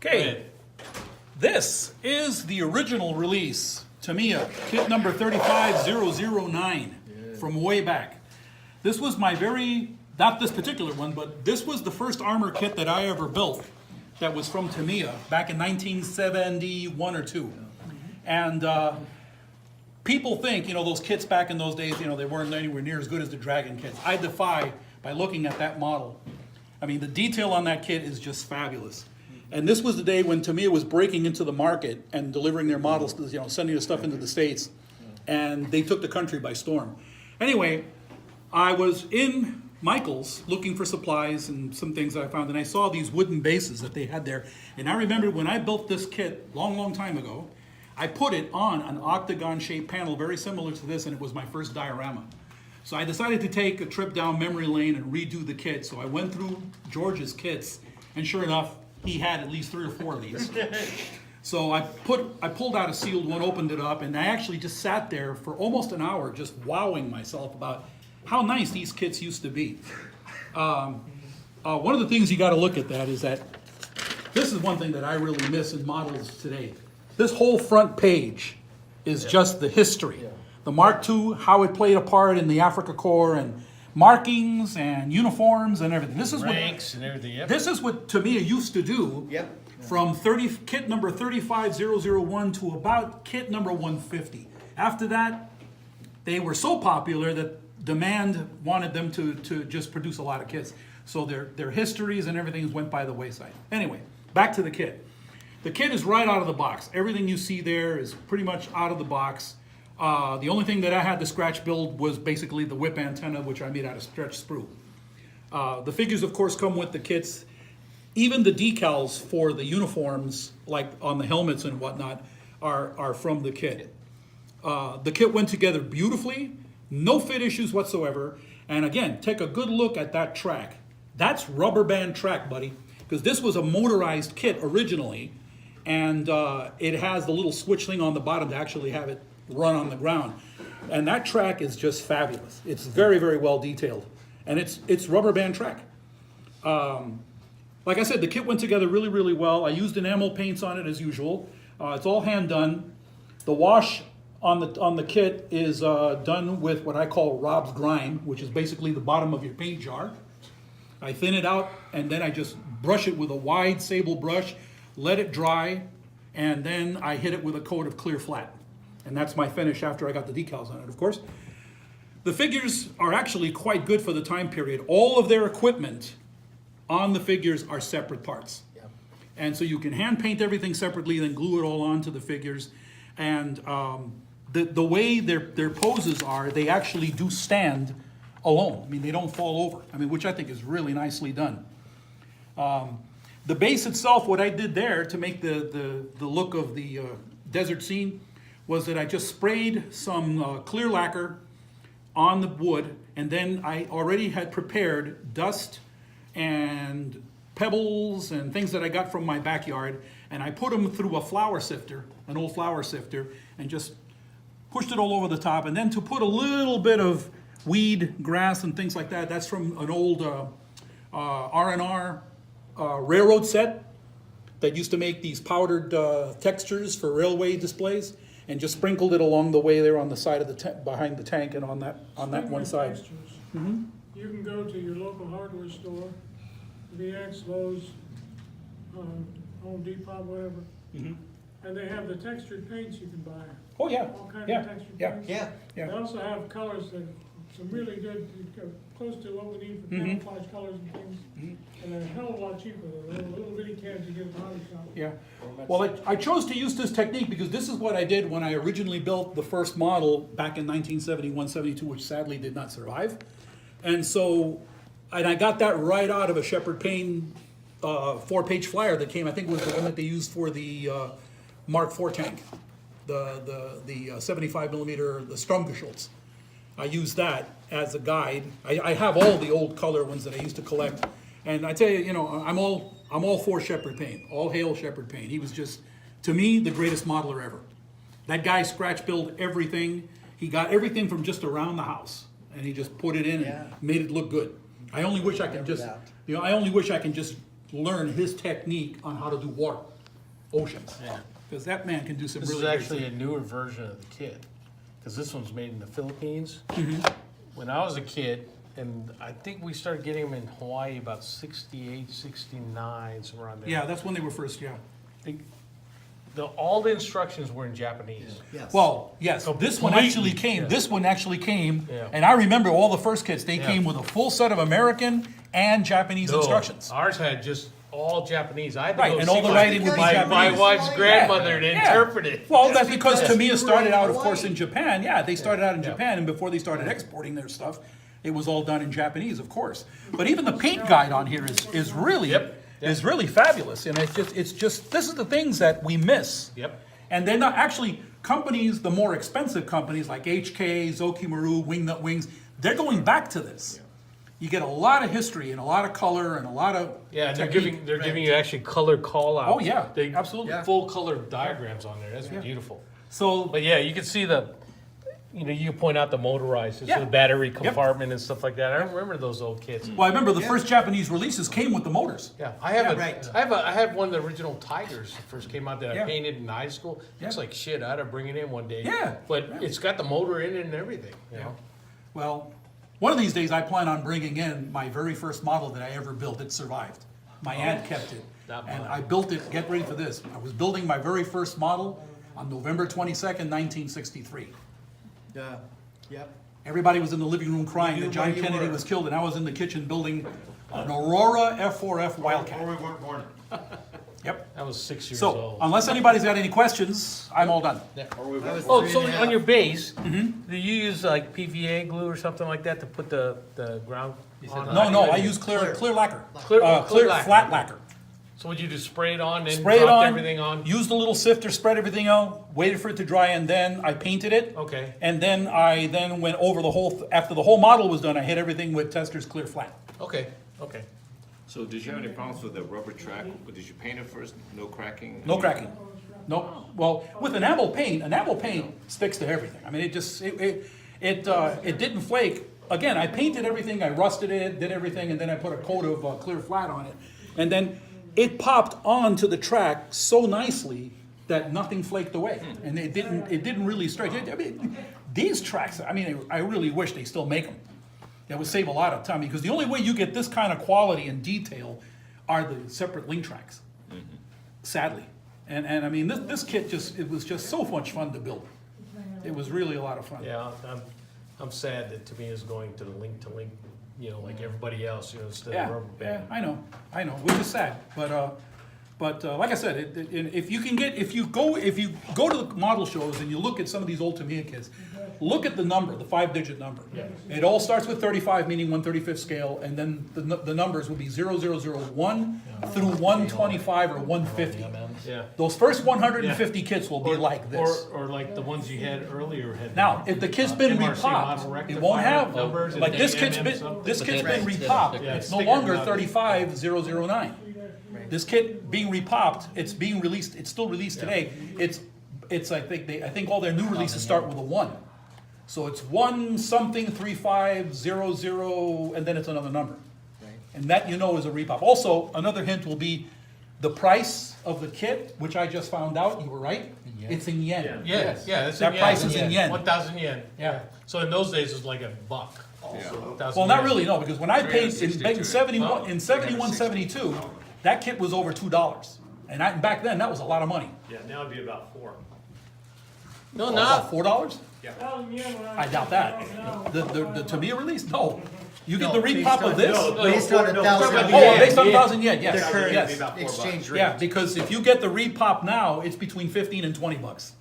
Okay, this is the original release, Tamiya, kit number 35009 from way back. This was my not this particular one, but this was the first armor kit that I ever built that was from Tamiya back in 1971 or 2. And people think, those kits back in those days, they weren't anywhere near as good as the Dragon kits. I defy by looking at that model. I mean, the detail on that kit is just fabulous. And this was the day when Tamiya was breaking into the market and delivering their models, sending the stuff into the States. And they took the country by storm. Anyway, I was in Michael's looking for supplies and some things that I found. And I saw these wooden bases that they had there. And I remember when I built this kit long time ago, I put it on an octagon-shaped panel very similar to this, and it was my first diorama. So I decided to take a trip down memory lane and redo the kit. So I went through George's kits, and sure enough, he had at least 3 or 4 of these. So I pulled out a sealed one, opened it up, and I actually just sat there for almost an hour just wowing myself about how nice these kits used to be. One of the things you got to look at that is that this is one thing that I really miss in models today. This whole front page is just the history. The Mark II, how it played a part in the Africa Corps, and markings and uniforms and everything. This is ranks and everything. Yep. This is what Tamiya used to do. From kit number 35001 to about kit number 150. After that, they were so popular that demand wanted them to just produce a lot of kits. So their histories and everything went by the wayside. Anyway, back to the kit. The kit is right out of the box. Everything you see there is pretty much out of the box. The only thing that I had to scratch build was basically the whip antenna, which I made out of stretch sprue. The figures, of course, come with the kits. Even the decals for the uniforms, like on the helmets and whatnot, are from the kit. The kit went together beautifully, no fit issues whatsoever. And again, take a good look at that track. That's rubber band track, buddy, because this was a motorized kit originally, and it has the little switch thing on the bottom to actually have it run on the ground. And that track is just fabulous. It's very, very well detailed. And it's rubber band track. Like I said, the kit went together really, really well. I used enamel paints on it as usual. It's all hand done. The wash on the kit is done with what I call Rob's grime, which is basically the bottom of your paint jar. I thin it out, and then I just brush it with a wide sable brush, let it dry, and then I hit it with a coat of clear flat. And that's my finish after I got the decals on it, of course. The figures are actually quite good for the time period. All of their equipment on the figures are separate parts. And so you can hand paint everything separately, then glue it all onto the figures. And the way their poses are, they actually do stand alone. I mean, they don't fall over. I mean, which I think is really nicely done. The base itself, what I did there to make the look of the desert scene was that I just sprayed some clear lacquer on the wood, and then I already had prepared dust and pebbles and things that I got from my backyard, and I put them through a flour sifter, an old flour sifter, and just pushed it all over the top. And then to put a little bit of weed, grass, and things like that, that's from an old R&R railroad set that used to make these powdered textures for railway displays, and just sprinkled it along the way there on the side of the behind the tank and on that one side. You can go to your local hardware store, VX, Lowe's, Home Depot, whatever, and they have the textured paints you can buy. Oh yeah, All kinds yeah, of textured yeah, paints. Yeah. They also have colors that some really good, close to what we need for camouflage colors and things. And they're a hell of a lot cheaper than little bitty cans you get at the hobby shop. Yeah. Well, I chose to use this technique because this is what I did when I originally built the first model back in 1971, 72, which sadly did not survive. And so, and I got that right out of a Shepard Payne 4-page flyer that came, I think it was the one that they used for the Mark IV tank, the 75 millimeter, the Stromgeschütz. I used that as a guide. I have all the old color ones that I used to collect. And I tell you, you know, I'm all for Shepard Payne. All hail Shepard Payne. He was just, to me, the greatest modeler ever. That guy scratch built everything. He got everything from just around the house, and he just put it in and made it look good. I only wish I could just, you know, I only wish I can just learn his technique on how to do water, oceans, because that man can do some This really. is actually a newer version of the kit, because this one's made in the Philippines. When I was a kid, and I think we started getting them in Hawaii about 68, 69, somewhere around there. Yeah, that's when they were first. Yeah. All the instructions were in Japanese. Yes. Well, yes. So This one completely, actually came. yeah. This one actually came, Yeah. and I remember all the first kits. They Yeah. came with a full set of American and Japanese No, instructions. Ours had just all Japanese. I had to Right, go and see all the my- writing would be my Japanese. wife's grandmother to Yeah. interpret it. Well, that's because because Tamiya we started were out, in of course, in Hawaii. Japan. Yeah, they started out in Japan, and before they started exporting their stuff, it was all done in Japanese, of course. But even the paint guide on here is really Yep. is really fabulous, and it's just this is the things that we miss. Yep. And they're not actually companies, the more expensive companies like HK, Zokimaru, Wingnut Wings, they're going back to this. You get a lot of history and a lot of color and a lot of Yeah, and they're technique. giving you actually color call outs. Oh, yeah, absolutely. Full color diagrams on there. That's beautiful. So But yeah, you can see you point out the motorized, Yeah. the battery compartment and stuff like that. I remember those old kits. well, I remember the first Japanese releases came with the motors. Yeah, I have right. I have one of the original Tigers that first came out that Yeah. I painted in high school. Looks Yeah. like shit. I had to bring it in one day. Yeah. But it's got the motor in it and everything. You know? Well, one of these days I plan on bringing in my very first model that I ever built. It survived. My aunt kept it. That And model. I built it, get ready for this. I was building my very first model on November 22nd, 1963. Yeah. Yep. Everybody was in the living room crying You that knew John where you Kennedy were. was killed, and I was in the kitchen building an Aurora F4F Wildcat. Or we weren't born. Yep. I was 6 years So, old. unless anybody's got any questions, I'm all done. Or we I weren't was born. Oh, three so and a on half. your base, do you use like PVA glue or something like that to put the ground on? No, I use clear lacquer. Clear Clear lacquer. flat lacquer. So would you just spray it on, then Spray it drop on, everything on? used a little sifter, spread everything out, waited for it to dry, and then I painted it. Okay. And then I went over the whole, after the whole model was done, I hit everything with Tester's Clear Flat. Okay. So did you have any problems with the rubber track? Did you paint it first? No cracking? No cracking. No, well, with enamel paint sticks to everything. I mean, it just, it didn't flake. Again, I painted everything, I rusted it, did everything, and then I put a coat of Clear Flat on it. And then it popped onto the track so nicely that nothing flaked away. And it didn't really stretch. I mean, these tracks, I mean, I really wish they still make them. That would save a lot of time, because the only way you get this kind of quality and detail are the separate link tracks, sadly. And I mean, this kit it was just so much fun to build. It was really a lot of fun. Yeah, I'm sad that Tamiya is going to link, like everybody else, instead Yeah, of rubber yeah, band. I know, which is sad, but like I said, if you go to the model shows and you look at some of these old Tamiya kits, look at the number, the 5-digit number. Yeah. It all starts with 35, meaning 1/35th scale, and then the numbers would be 0001 through 125 or 150. Yeah. Those first 150 kits will be like this. Or like the ones you had earlier had. Now, if the kit's been MRC model repopped, it rectifier won't have, numbers and like this the kit's MM been, something. this kit's been Right. repopped, Yeah, it's no sticker longer not- 35009. This kit being repopped, it's being released, it's still released today, it's, I think all their new releases start with a 1. So it's 1 something 3500, and then it's another number. And that is a repop. Also, another hint will be the price of the kit, which I just found out, you were right, it's in yen. Yeah, that's That price is in yen. 1,000 yen. Yeah. So in those days, it was like $1. Well, not really, no, because when I paid in 362. 71, in 71, 72, that kit was over $2. And back then, that was a lot of money. Yeah, now it'd be about 4. No, About $4? 1,000 yen. I doubt that. The Tamiya release? No. You get No, the repop of this? Based on 1,000 Oh, yen, based on 1,000 yen, yes, the current yes. exchange rate. Yeah, because if you get the repop now, it's between 15 and 20 bucks.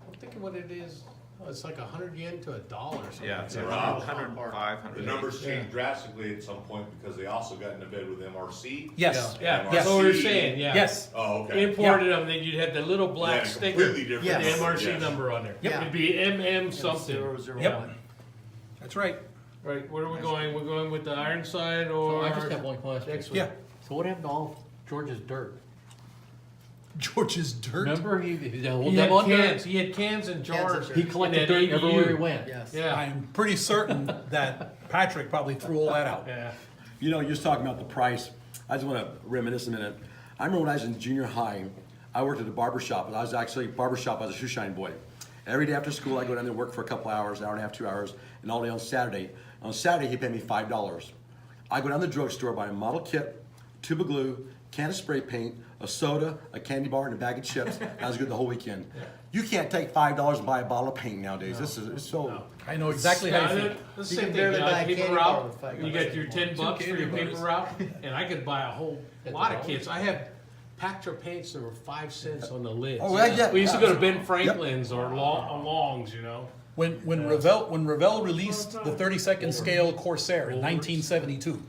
I'm thinking what it is, it's like 100 yen to $1 or something. Yeah, it's Yeah. around 105, The 108. numbers changed drastically at some point because they also got into bed with MRC. Yes, Yeah, yes, that's what we were saying, yeah. yes. Oh, okay. Imported them, then you'd have the little They black had a sticker completely with different the number, MRC yes. number on there. Yep. It'd be MM something. 001. Yep. That's right. Right, where are we going? We're going with the Ironside So or? I just have one question. Next Yeah. week? So what happened to all George's dirt? George's dirt. Remember, he had a whole He had demo on dirt. cans, he had cans and jars. He collected in dirt that everywhere he ADU. went. Yes. Yeah, I'm pretty certain that Patrick probably threw all that out. yeah. You know, you're just talking about the price. I just want to reminisce a minute. I remember when I was in junior high, I worked at a barber shop. I was actually barber shop. I was a shoe shine boy. Every day after school, I go down there and work for a couple hours, an hour and a half, 2 hours, and all day on Saturday. On Saturday, he paid me $5. I go down to the drugstore, buy a model kit, tube of glue, can of spray paint, a soda, a candy bar, and a bag of chips. That was good the whole weekend. You can't take $5 and buy a bottle of paint nowadays. This is it's so. I know exactly how you feel. The You same can thing, barely buy a paper candy bar route, with $5 you got your 10 bucks for your candy paper route, and I could buy a whole lot of kits. I have Pactra paints that were 5 cents on the lids. Oh, yeah. We used to go to Ben Franklin's or Long's, you know? When Revell released the 32nd scale Corsair in 1972,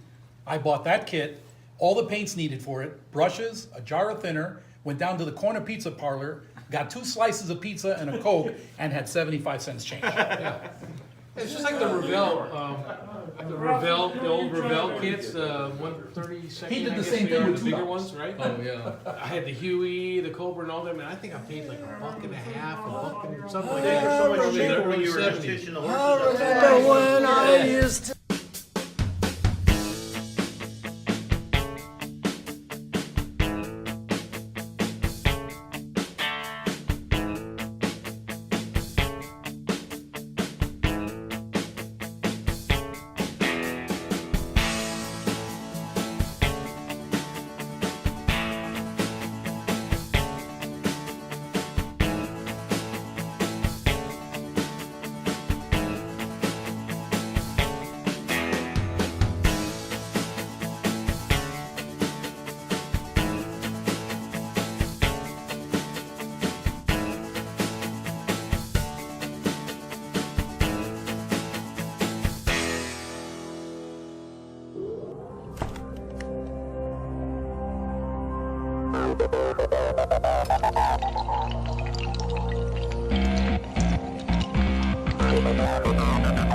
I bought that kit, all the paints needed for it, brushes, a jar of thinner, went down to the corner pizza parlor, got 2 slices of pizza and a Coke, and had 75 cents change. It's just like the Revell, the old Revell kits, 132nd. He did the I guess same they thing are, with the bigger $2. ones, right? Oh, yeah. I had the Huey, the Cobra, and all them, and I think I paid like $1.50, $1 and something like Thank you that. so much, Probably in the Chief, when early you were just 70s. teaching the horses. Thank you.